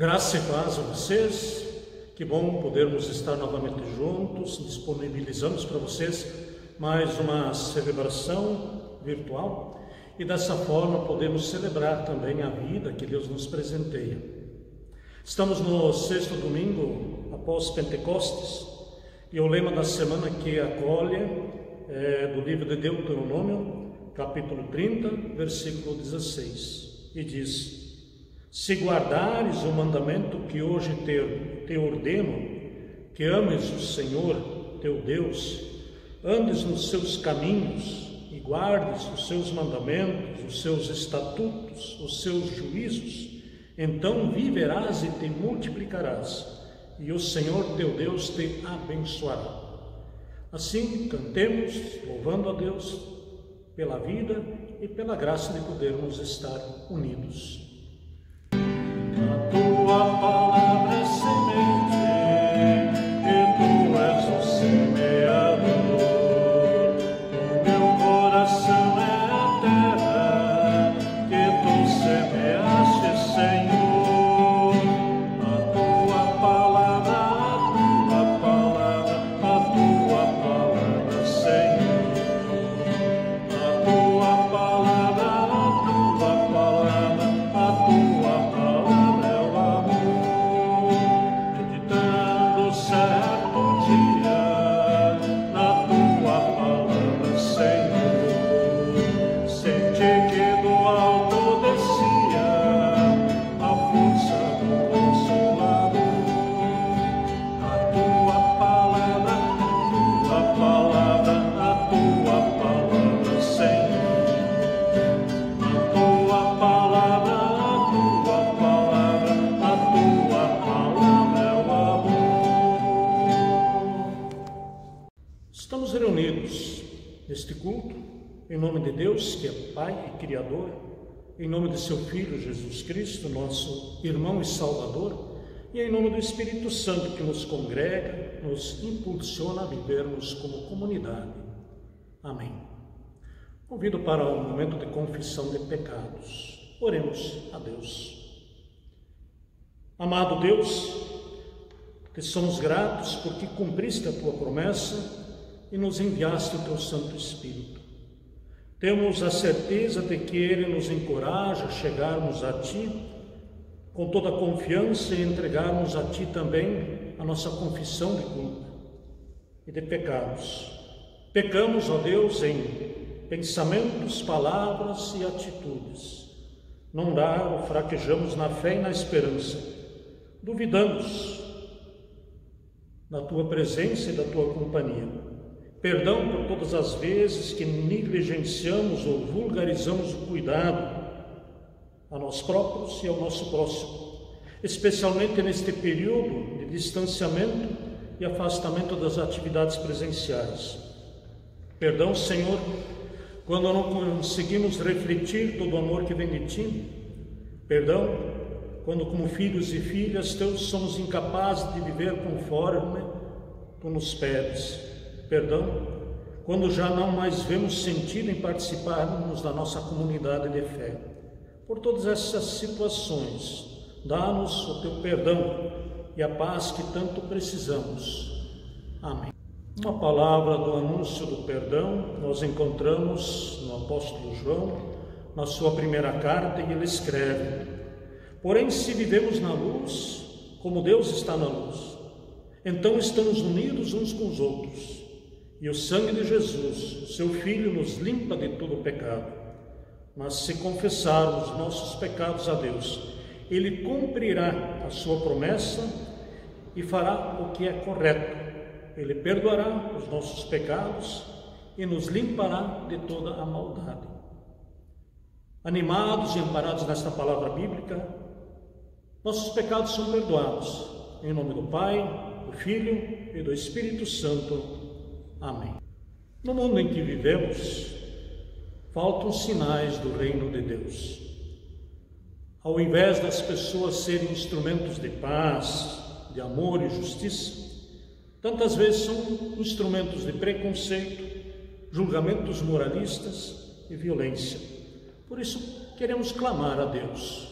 Graça e paz a vocês, que bom podermos estar novamente juntos, disponibilizamos para vocês mais uma celebração virtual e dessa forma podemos celebrar também a vida que Deus nos presenteia. Estamos no sexto domingo após Pentecostes e o lema da semana que acolhe é do livro de Deuteronômio, capítulo 30, versículo 16, e diz: se guardares o mandamento que hoje te ordeno, que ames o Senhor teu Deus, andes nos seus caminhos e guardes os seus mandamentos, os seus estatutos, os seus juízos, então viverás e te multiplicarás, e o Senhor teu Deus te abençoará. Assim, cantemos, louvando a Deus pela vida e pela graça de podermos estar unidos. A tua palavra é semente, e tu és o semeador. O meu coração é a terra que tu semeaste, Senhor. A tua palavra, Senhor. A tua palavra, Estamos reunidos neste culto, em nome de Deus, que é Pai e Criador, em nome de seu Filho Jesus Cristo, nosso irmão e Salvador, e em nome do Espírito Santo que nos congrega, nos impulsiona a vivermos como comunidade. Amém. Convido para um momento de confissão de pecados. Oremos a Deus. Amado Deus, te somos gratos porque cumpriste a tua promessa e nos enviaste o teu Santo Espírito. Temos a certeza de que Ele nos encoraja a chegarmos a Ti com toda a confiança e entregarmos a Ti também a nossa confissão de culpa e de pecados. Pecamos, ó Deus, em pensamentos, palavras e atitudes. Não dá ou fraquejamos na fé e na esperança. Duvidamos da Tua presença e da Tua companhia. Perdão por todas as vezes que negligenciamos ou vulgarizamos o cuidado a nós próprios e ao nosso próximo, especialmente neste período de distanciamento e afastamento das atividades presenciais. Perdão, Senhor, quando não conseguimos refletir todo o amor que vem de Ti. Perdão, quando como filhos e filhas Teus somos incapazes de viver conforme Tu nos pedes. Perdão, quando já não mais vemos sentido em participarmos da nossa comunidade de fé. Por todas essas situações, dá-nos o Teu perdão e a paz que tanto precisamos. Amém. Uma palavra do anúncio do perdão nós encontramos no apóstolo João, na sua primeira carta, e ele escreve: porém, se vivemos na luz, como Deus está na luz, então estamos unidos uns com os outros. E o sangue de Jesus, seu Filho, nos limpa de todo o pecado. Mas se confessarmos nossos pecados a Deus, Ele cumprirá a sua promessa e fará o que é correto. Ele perdoará os nossos pecados e nos limpará de toda a maldade. Animados e amparados nesta palavra bíblica, nossos pecados são perdoados. Em nome do Pai, do Filho e do Espírito Santo. Amém. No mundo em que vivemos, faltam sinais do reino de Deus. Ao invés das pessoas serem instrumentos de paz, de amor e justiça, tantas vezes são instrumentos de preconceito, julgamentos moralistas e violência. Por isso, queremos clamar a Deus.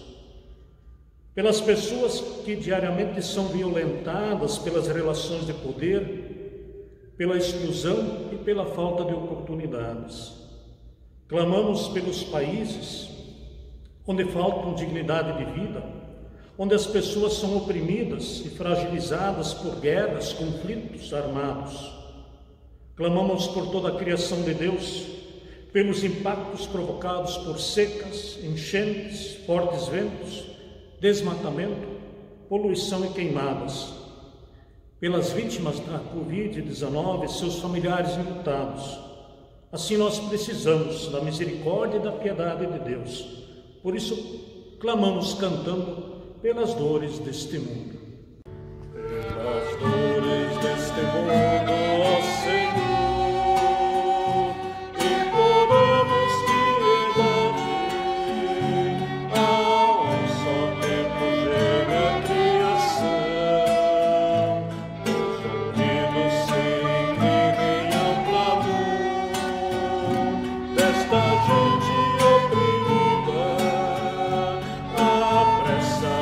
pelas pessoas que diariamente são violentadas pelas relações de poder, pela exclusão e pela falta de oportunidades. Clamamos pelos países onde faltam dignidade de vida, onde as pessoas são oprimidas e fragilizadas por guerras, conflitos armados. Clamamos por toda a criação de Deus, pelos impactos provocados por secas, enchentes, fortes ventos, desmatamento, poluição e queimadas, pelas vítimas da Covid-19 e seus familiares enlutados. Assim nós precisamos da misericórdia e da piedade de Deus. Por isso, clamamos cantando pelas dores deste mundo. Pelas dores deste mundo, ó Senhor, imploramos piedade. Ao só tempo geme a criação, os ouvidos se inclinem ao clamor desta gente oprimida. Apressa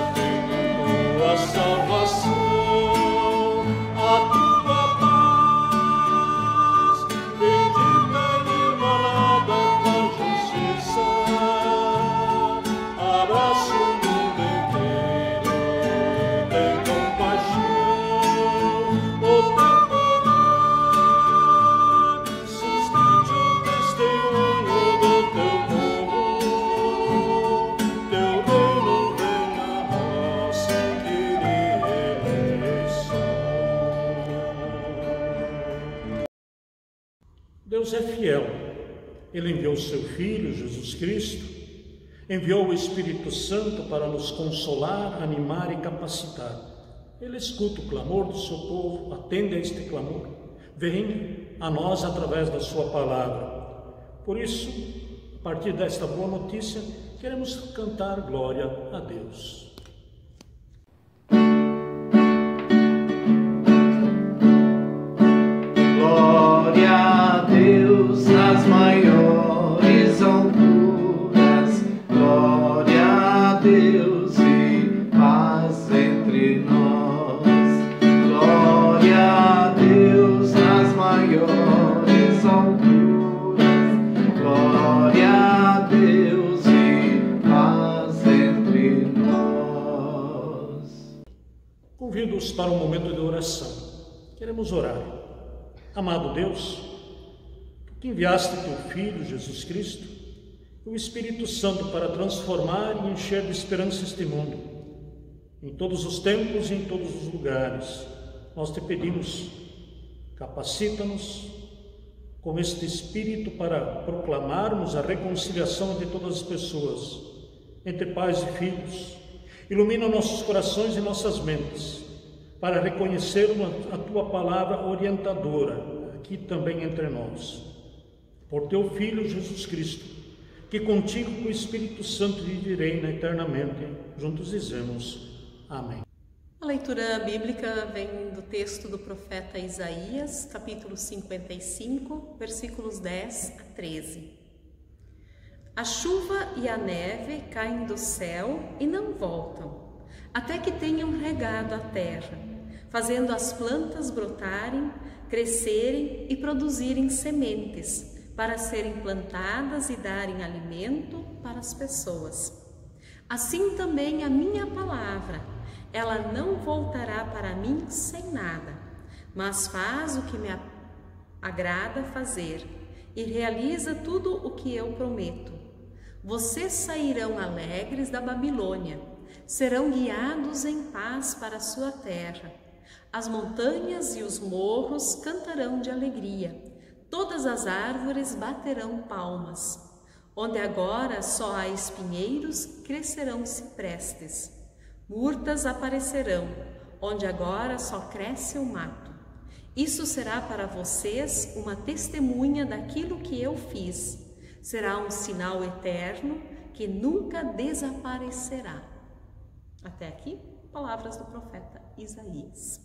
a salvação, a tua paz, bendita e emanada da justiça, abraça o mundo inteiro, tem compaixão, o teu poder sustente o testemunho do teu povo, teu reino venha a nós. Deus é fiel. Ele enviou o seu Filho, Jesus Cristo, enviou o Espírito Santo para nos consolar, animar e capacitar. Ele escuta o clamor do seu povo, atende a este clamor. Venha a nós através da sua palavra. Por isso, a partir desta boa notícia, queremos cantar glória a Deus. Nas maiores alturas, glória a Deus e paz entre nós. Glória a Deus nas maiores alturas, glória a Deus e paz entre nós. Convido-os para um momento de oração. Queremos orar. Amado Deus, que enviaste teu Filho, Jesus Cristo, e o Espírito Santo para transformar e encher de esperança este mundo, em todos os tempos e em todos os lugares. Nós te pedimos, capacita-nos com este Espírito para proclamarmos a reconciliação de todas as pessoas, entre pais e filhos. Ilumina nossos corações e nossas mentes, para reconhecermos a tua palavra orientadora, aqui também entre nós. Por teu Filho Jesus Cristo, que contigo com o Espírito Santo viverei eternamente. Juntos dizemos amém. A leitura bíblica vem do texto do profeta Isaías, capítulo 55, versículos 10 a 13. A chuva e a neve caem do céu e não voltam, até que tenham regado a terra, fazendo as plantas brotarem, crescerem e produzirem sementes, para serem plantadas e darem alimento para as pessoas. Assim também a minha palavra, ela não voltará para mim sem nada, mas faz o que me agrada fazer e realiza tudo o que eu prometo. Vocês sairão alegres da Babilônia, serão guiados em paz para a sua terra. As montanhas e os morros cantarão de alegria. Todas as árvores baterão palmas. Onde agora só há espinheiros, crescerão ciprestes. Murtas aparecerão, onde agora só cresce o mato. Isso será para vocês uma testemunha daquilo que eu fiz. Será um sinal eterno que nunca desaparecerá. Até aqui, palavras do profeta Isaías.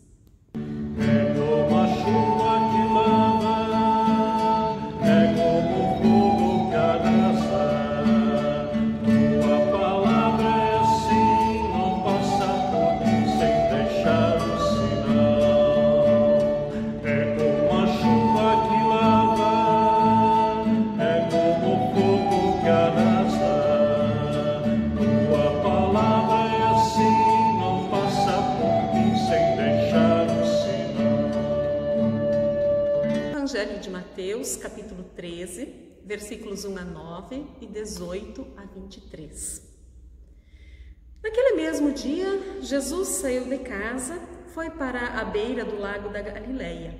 É como a chuva que lava, é como o fogo que abraça. Tua palavra é assim, não passa. Mateus, capítulo 13, versículos 1 a 9 e 18 a 23. Naquele mesmo dia, Jesus saiu de casa, foi para a beira do lago da Galileia.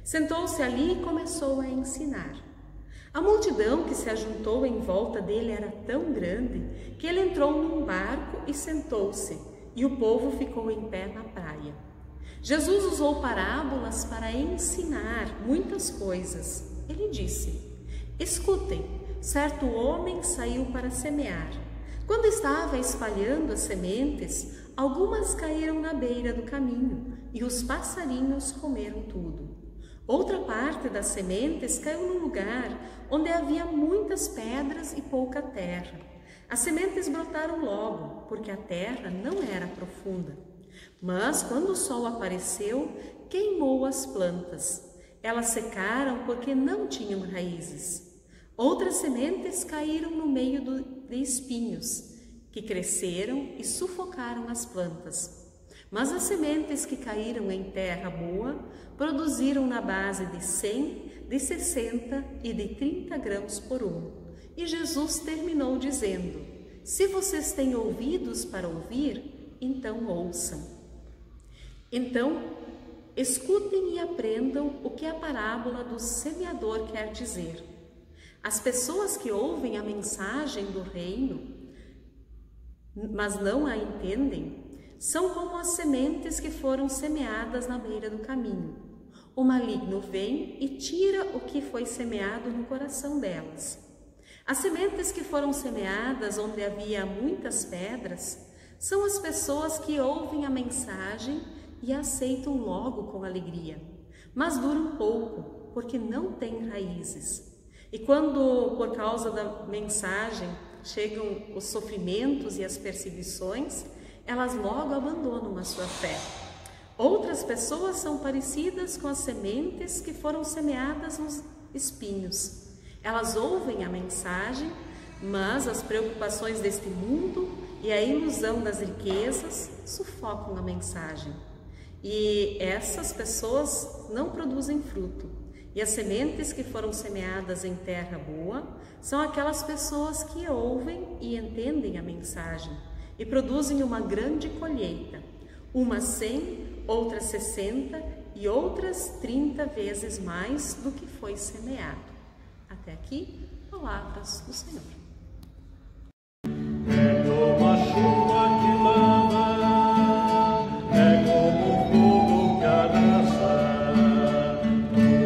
Sentou-se ali e começou a ensinar. A multidão que se ajuntou em volta dele era tão grande que ele entrou num barco e sentou-se, e o povo ficou em pé na praia. Jesus usou parábolas para ensinar muitas coisas. Ele disse: escutem, certo homem saiu para semear. Quando estava espalhando as sementes, algumas caíram na beira do caminho e os passarinhos comeram tudo. Outra parte das sementes caiu num lugar onde havia muitas pedras e pouca terra. As sementes brotaram logo, porque a terra não era profunda. Mas quando o sol apareceu, queimou as plantas. Elas secaram porque não tinham raízes. Outras sementes caíram no meio de espinhos, que cresceram e sufocaram as plantas. Mas as sementes que caíram em terra boa produziram na base de 100, de 60 e de 30 grãos por um. E Jesus terminou dizendo: se vocês têm ouvidos para ouvir, então ouçam. Então, escutem e aprendam o que a parábola do semeador quer dizer. As pessoas que ouvem a mensagem do reino, mas não a entendem, são como as sementes que foram semeadas na beira do caminho. O maligno vem e tira o que foi semeado no coração delas. As sementes que foram semeadas onde havia muitas pedras são as pessoas que ouvem a mensagem e a aceitam logo com alegria, mas duram pouco, porque não têm raízes. E quando, por causa da mensagem, chegam os sofrimentos e as perseguições, elas logo abandonam a sua fé. Outras pessoas são parecidas com as sementes que foram semeadas nos espinhos. Elas ouvem a mensagem, mas as preocupações deste mundo e a ilusão das riquezas sufocam a mensagem. E essas pessoas não produzem fruto. E as sementes que foram semeadas em terra boa são aquelas pessoas que ouvem e entendem a mensagem e produzem uma grande colheita, umas 100, outras 60 e outras 30 vezes mais do que foi semeado. Até aqui, palavras do Senhor. É como a chuva que lava, é como o fogo que arrasa.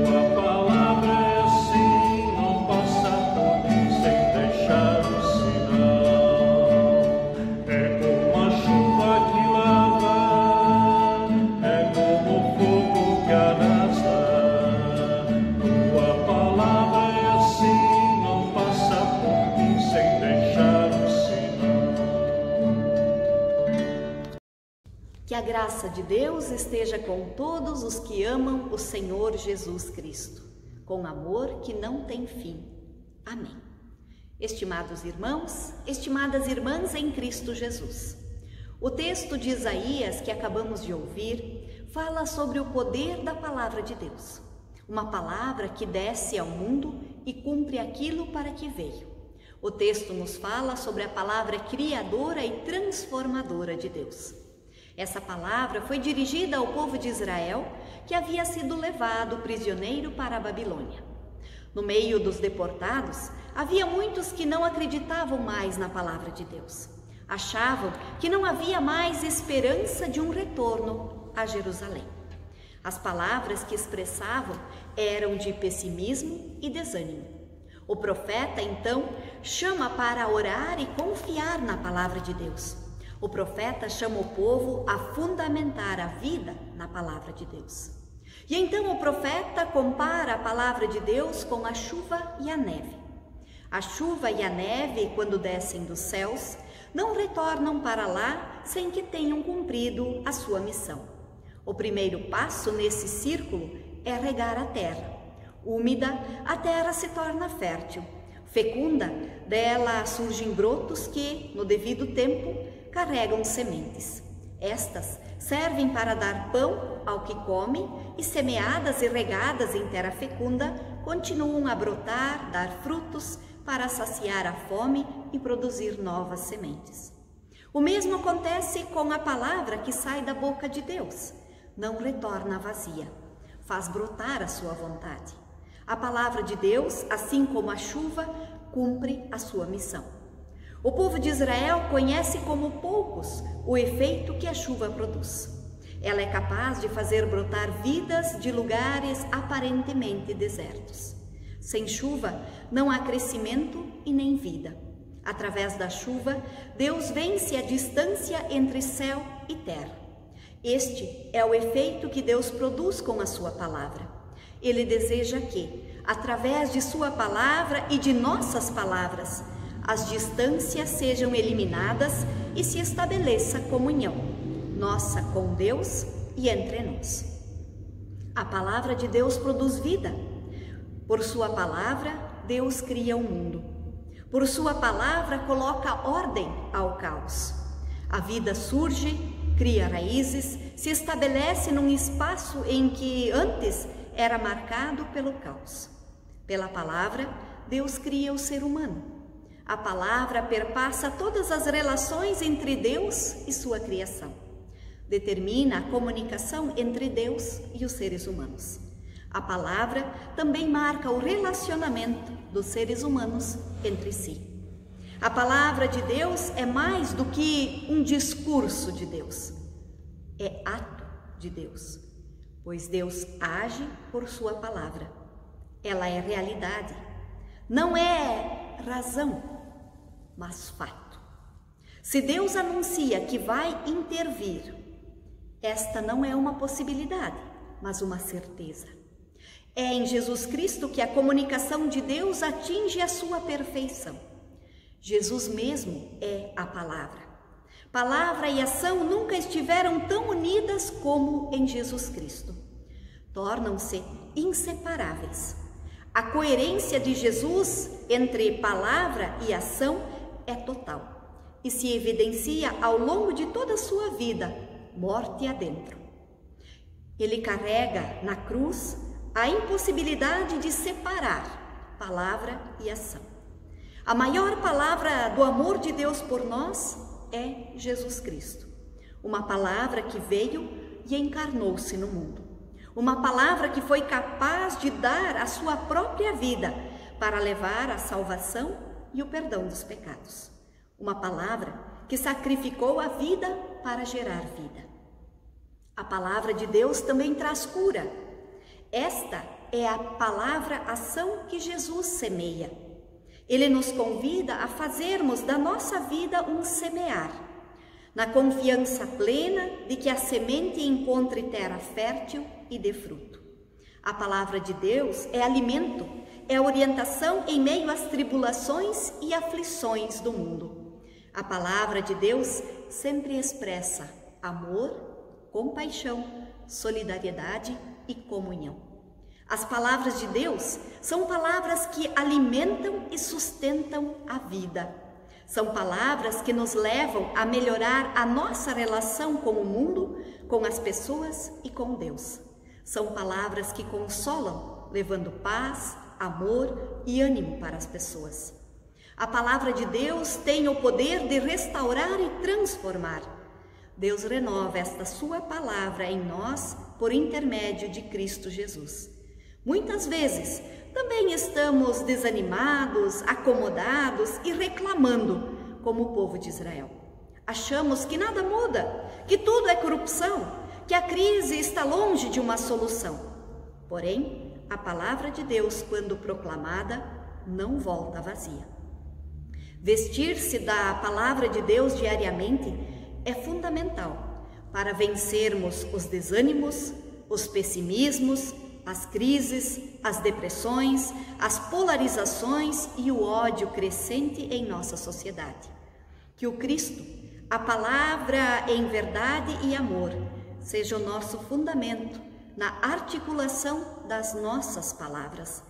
Tua palavra é assim, não passa por mim sem deixar o sinal. É como a chuva que lava, é como o fogo que arrasa. Tua palavra é assim, não passa por mim sem deixar o sinal. Que a graça de Deus esteja com todos os que amam o Senhor Jesus Cristo, com amor que não tem fim. Amém. Estimados irmãos, estimadas irmãs em Cristo Jesus, o texto de Isaías que acabamos de ouvir fala sobre o poder da palavra de Deus, uma palavra que desce ao mundo e cumpre aquilo para que veio. O texto nos fala sobre a palavra criadora e transformadora de Deus. Essa palavra foi dirigida ao povo de Israel, que havia sido levado prisioneiro para a Babilônia. No meio dos deportados, havia muitos que não acreditavam mais na palavra de Deus. Achavam que não havia mais esperança de um retorno a Jerusalém. As palavras que expressavam eram de pessimismo e desânimo. O profeta, então, chama para orar e confiar na palavra de Deus. O profeta chama o povo a fundamentar a vida na palavra de Deus. E então o profeta compara a palavra de Deus com a chuva e a neve. A chuva e a neve, quando descem dos céus, não retornam para lá sem que tenham cumprido a sua missão. O primeiro passo nesse círculo é regar a terra. Úmida, a terra se torna fértil. Fecunda, dela surgem brotos que, no devido tempo, carregam sementes. Estas servem para dar pão ao que come e, semeadas e regadas em terra fecunda, continuam a brotar, dar frutos para saciar a fome e produzir novas sementes. O mesmo acontece com a palavra que sai da boca de Deus. Não retorna vazia, faz brotar a sua vontade. A palavra de Deus, assim como a chuva, cumpre a sua missão. O povo de Israel conhece como poucos o efeito que a chuva produz. Ela é capaz de fazer brotar vidas de lugares aparentemente desertos. Sem chuva, não há crescimento e nem vida. Através da chuva, Deus vence a distância entre céu e terra. Este é o efeito que Deus produz com a sua palavra. Ele deseja que, através de sua palavra e de nossas palavras, as distâncias sejam eliminadas e se estabeleça comunhão, nossa com Deus e entre nós. A palavra de Deus produz vida. Por sua palavra, Deus cria o mundo. Por sua palavra, coloca ordem ao caos. A vida surge, cria raízes, se estabelece num espaço em que antes era marcado pelo caos. Pela palavra, Deus cria o ser humano. A palavra perpassa todas as relações entre Deus e sua criação. Determina a comunicação entre Deus e os seres humanos. A palavra também marca o relacionamento dos seres humanos entre si. A palavra de Deus é mais do que um discurso de Deus. É ato de Deus, pois Deus age por sua palavra. Ela é realidade. Não é razão, mas fato. Se Deus anuncia que vai intervir, esta não é uma possibilidade, mas uma certeza. É em Jesus Cristo que a comunicação de Deus atinge a sua perfeição. Jesus mesmo é a palavra. Palavra e ação nunca estiveram tão unidas como em Jesus Cristo. Tornam-se inseparáveis. A coerência de Jesus entre palavra e ação é total e se evidencia ao longo de toda a sua vida, morte adentro. Ele carrega na cruz a impossibilidade de separar palavra e ação. A maior palavra do amor de Deus por nós é Jesus Cristo. Uma palavra que veio e encarnou-se no mundo. Uma palavra que foi capaz de dar a sua própria vida para levar a salvação e o perdão dos pecados. Uma palavra que sacrificou a vida para gerar vida. A palavra de Deus também traz cura. Esta é a palavra-ação que Jesus semeia. Ele nos convida a fazermos da nossa vida um semear, na confiança plena de que a semente encontre terra fértil e dê fruto. A palavra de Deus é alimento, é orientação em meio às tribulações e aflições do mundo. A palavra de Deus sempre expressa amor, compaixão, solidariedade e comunhão. As palavras de Deus são palavras que alimentam e sustentam a vida. São palavras que nos levam a melhorar a nossa relação com o mundo, com as pessoas e com Deus. São palavras que consolam, levando paz, amor e ânimo para as pessoas. A palavra de Deus tem o poder de restaurar e transformar. Deus renova esta sua palavra em nós por intermédio de Cristo Jesus. Muitas vezes também estamos desanimados, acomodados e reclamando, como o povo de Israel. Achamos que nada muda, que tudo é corrupção, que a crise está longe de uma solução. Porém, a palavra de Deus, quando proclamada, não volta vazia. Vestir-se da palavra de Deus diariamente é fundamental para vencermos os desânimos, os pessimismos, as crises, as depressões, as polarizações e o ódio crescente em nossa sociedade. Que o Cristo, a palavra em verdade e amor, seja o nosso fundamento na articulação das nossas palavras,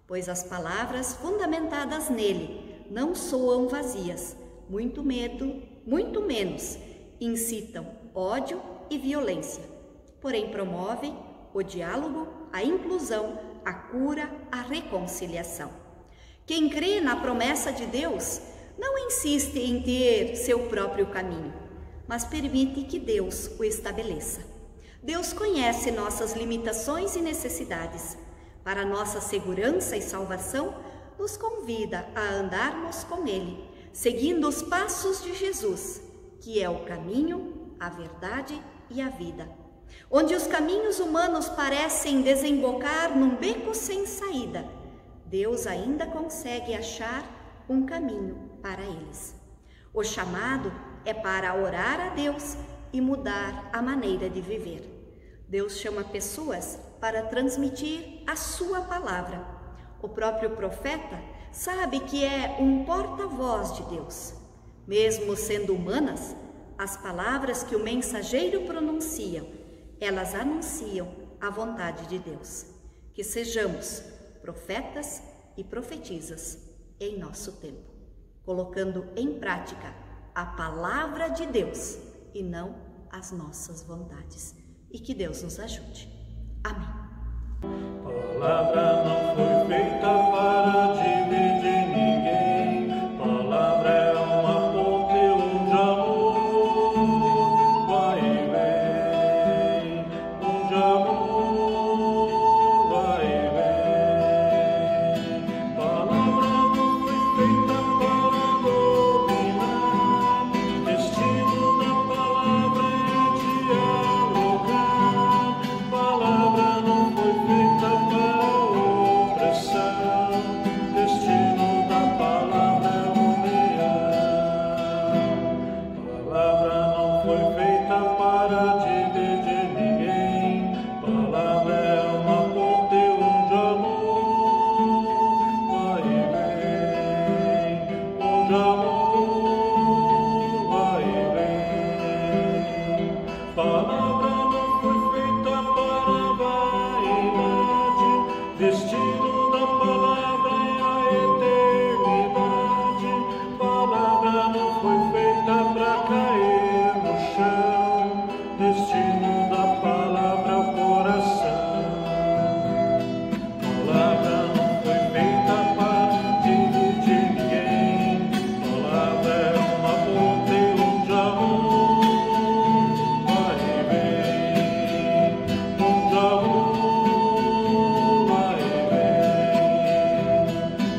pois as palavras fundamentadas nele não soam vazias, muito menos incitam ódio e violência, porém promovem o diálogo, a inclusão, a cura, a reconciliação. Quem crê na promessa de Deus não insiste em ter seu próprio caminho, mas permite que Deus o estabeleça. Deus conhece nossas limitações e necessidades. Para nossa segurança e salvação, nos convida a andarmos com Ele, seguindo os passos de Jesus, que é o caminho, a verdade e a vida. Onde os caminhos humanos parecem desembocar num beco sem saída, Deus ainda consegue achar um caminho para eles. O chamado é para orar a Deus e mudar a maneira de viver. Deus chama pessoas para transmitir a sua palavra. O próprio profeta sabe que é um porta-voz de Deus. Mesmo sendo humanas, as palavras que o mensageiro pronuncia, elas anunciam a vontade de Deus. Que sejamos profetas e profetisas em nosso tempo, colocando em prática a palavra de Deus e não as nossas vontades. E que Deus nos ajude. Amém. Palavra não foi feita para dividir ninguém. Palavra é uma ponte onde amor vai e vem. Onde amor vai e vem. Palavra não foi feita para dominar. Destino da palavra é dialogar. Palavra não foi feita para opressão. Destino da palavra é união. Palavra não foi feita para dividir ninguém. Palavra é uma ponte onde amor vai e vem. Onde amor vai e vem. Palavra não foi feita para vaidade. Destino da palavra é a eternidade. Palavra não foi feita para cair no chão. Destino da palavra é o coração. Palavra não foi feita para dividir ninguém. Palavra é uma ponte onde amor vai e vem. Onde amor vai e vem.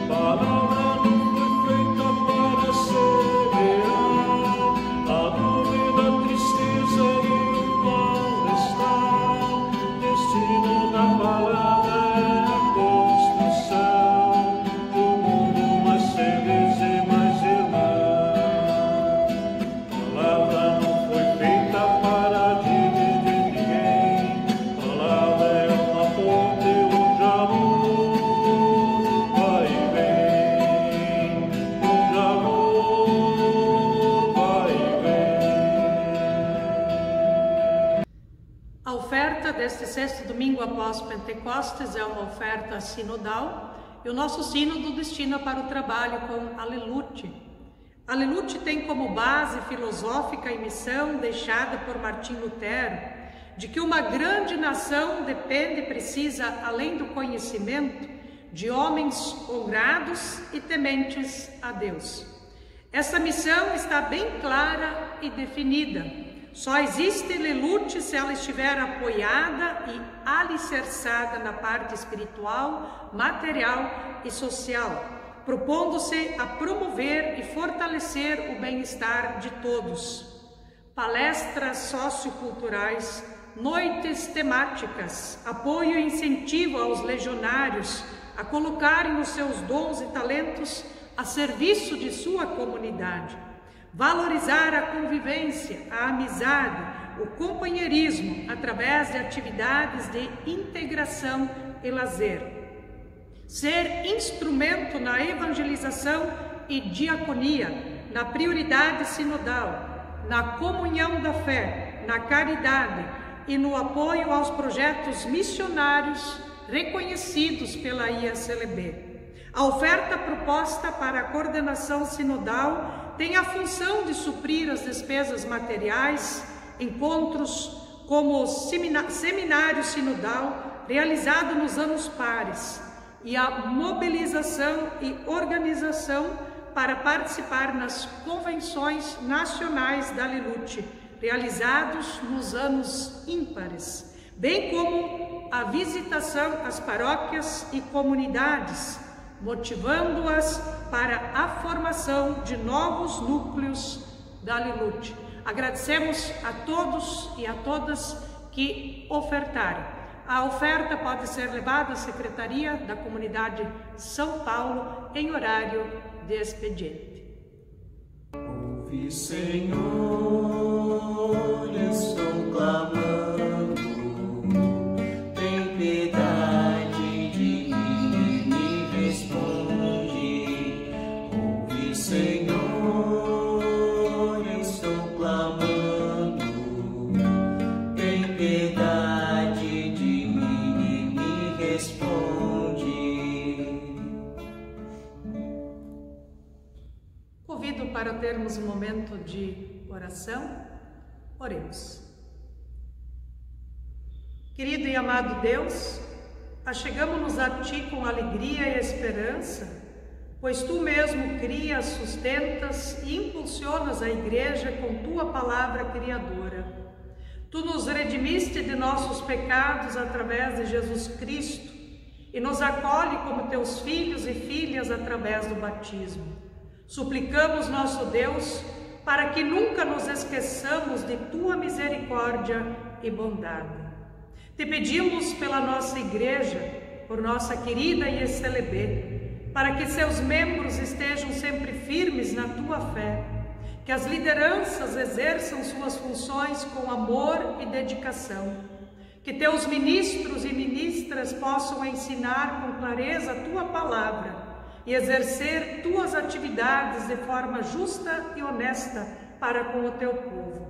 Palavra não foi feita para semear a dúvida, a tristeza e o mal-estar. Destino da palavra é a construção de um mundo mais feliz e mais irmão. Palavra não foi feita para dividir ninguém. Palavra é uma ponte onde amor vai e vem. Onde amor vai e vem. A oferta deste sexto domingo após Pentecostes é uma oferta sinodal e o nosso sínodo destina para o trabalho com Allelute. Allelute tem como base filosófica e missão deixada por Martim Lutero, de que uma grande nação depende e precisa, além do conhecimento, de homens honrados e tementes a Deus. Essa missão está bem clara e definida. Só existe Allelute se ela estiver apoiada e alicerçada na parte espiritual, material e social, propondo-se a promover e fortalecer o bem-estar de todos. Palestras socioculturais, noites temáticas, apoio e incentivo aos legionários a colocarem os seus dons e talentos a serviço de sua comunidade. Valorizar a convivência, a amizade, o companheirismo através de atividades de integração e lazer. Ser instrumento na evangelização e diaconia, na prioridade sinodal, na comunhão da fé, na caridade e no apoio aos projetos missionários reconhecidos pela IACLB. A oferta proposta para a coordenação sinodal tem a função de suprir as despesas materiais, encontros como seminário sinodal, realizado nos anos pares, e a mobilização e organização para participar nas convenções nacionais da Alelute, realizados nos anos ímpares, bem como a visitação às paróquias e comunidades, motivando-as para a formação de novos núcleos da Alelute. Agradecemos a todos e a todas que ofertaram. A oferta pode ser levada à Secretaria da Comunidade São Paulo em horário de expediente. Ouve, Senhor, estou clamando, tem piedade de mim, me responde. Ouve, Senhor, estou clamando, tem piedade de mim, me responde. Convido para termos um momento de oração. Oremos. Querido e amado Deus, achegamo-nos a Ti com alegria e esperança, pois Tu mesmo crias, sustentas e impulsionas a Igreja com Tua palavra criadora. Tu nos redimiste de nossos pecados através de Jesus Cristo e nos acolhe como Teus filhos e filhas através do batismo. Suplicamos, nosso Deus, para que nunca nos esqueçamos de Tua misericórdia e bondade. Te pedimos pela nossa Igreja, por nossa querida IECLB, para que seus membros estejam sempre firmes na Tua fé, que as lideranças exerçam suas funções com amor e dedicação, que Teus ministros e ministras possam ensinar com clareza a Tua palavra e exercer Tuas atividades de forma justa e honesta para com o Teu povo.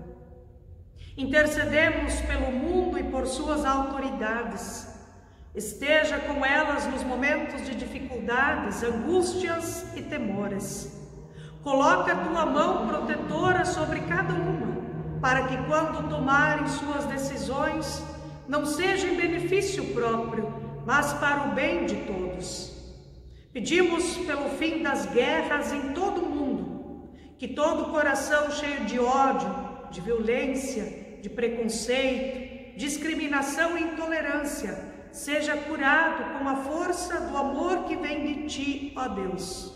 Intercedemos pelo mundo e por suas autoridades. Esteja com elas nos momentos de dificuldades, angústias e temores. Coloca a Tua mão protetora sobre cada uma, para que quando tomarem suas decisões, não seja em benefício próprio, mas para o bem de todos. Pedimos pelo fim das guerras em todo o mundo, que todo coração cheio de ódio, de violência, de preconceito, discriminação e intolerância seja curado com a força do amor que vem de Ti, ó Deus.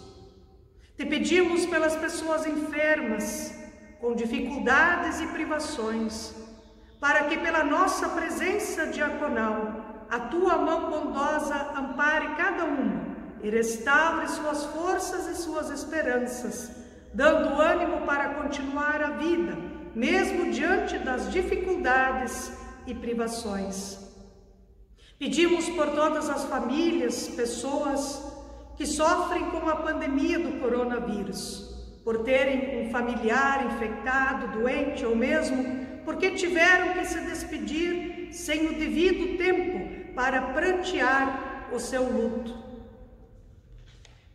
Te pedimos pelas pessoas enfermas, com dificuldades e privações, para que pela nossa presença diaconal, a Tua mão bondosa ampare cada uma e restaure suas forças e suas esperanças, dando ânimo para continuar a vida, mesmo diante das dificuldades e privações. Pedimos por todas as famílias, pessoas que sofrem com a pandemia do coronavírus, por terem um familiar infectado, doente, ou mesmo porque tiveram que se despedir sem o devido tempo para prantear o seu luto.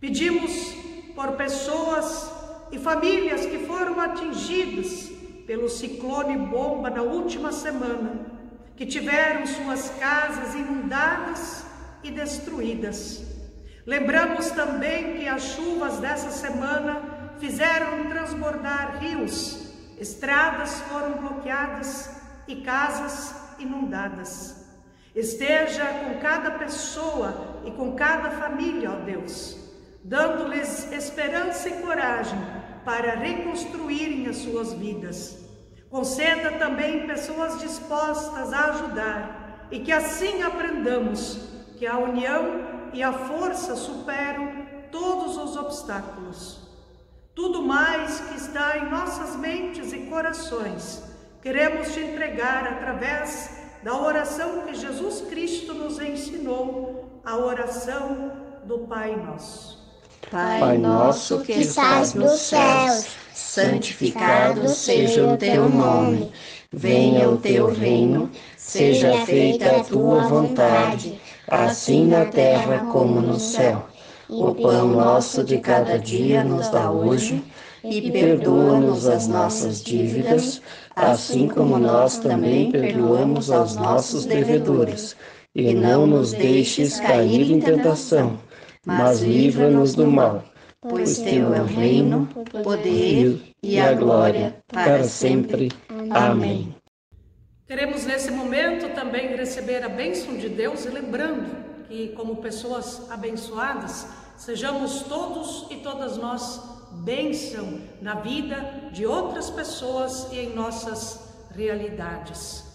Pedimos por pessoas e famílias que foram atingidas pelo ciclone bomba na última semana, que tiveram suas casas inundadas e destruídas. Lembramos também que as chuvas dessa semana fizeram transbordar rios, estradas foram bloqueadas e casas inundadas. Esteja com cada pessoa e com cada família, ó Deus, dando-lhes esperança e coragem para reconstruírem as suas vidas. Conceda também pessoas dispostas a ajudar e que assim aprendamos que a união e a força superam todos os obstáculos. Tudo mais que está em nossas mentes e corações, queremos te entregar através da oração que Jesus Cristo nos ensinou, a oração do Pai Nosso. Pai nosso que estás nos céus, santificado seja o teu nome. Venha o teu reino, seja feita a tua vontade, assim na terra como no céu. O pão nosso de cada dia nos dá hoje, e perdoa-nos as nossas dívidas, assim como nós também perdoamos aos nossos devedores. e não nos deixes cair em tentação, mas livra-nos do mal, pois teu é o reino, o poder e a glória, para sempre. Amém. Queremos nesse momento também receber a bênção de Deus e lembrando que, como pessoas abençoadas, sejamos todos e todas nós bênção na vida de outras pessoas e em nossas realidades.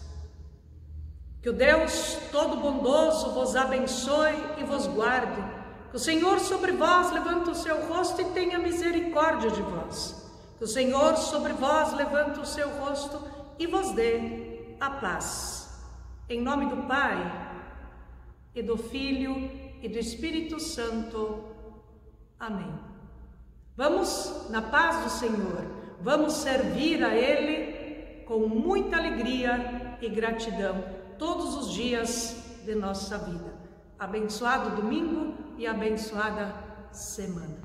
Que o Deus Todo-Bondoso vos abençoe e vos guarde. Que o Senhor sobre vós levante o seu rosto e tenha misericórdia de vós. Que o Senhor sobre vós levante o seu rosto e vos dê a paz. Em nome do Pai, e do Filho, e do Espírito Santo. Amém. Vamos na paz do Senhor, vamos servir a Ele com muita alegria e gratidão todos os dias de nossa vida. Abençoado domingo e abençoada semana.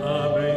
Amém.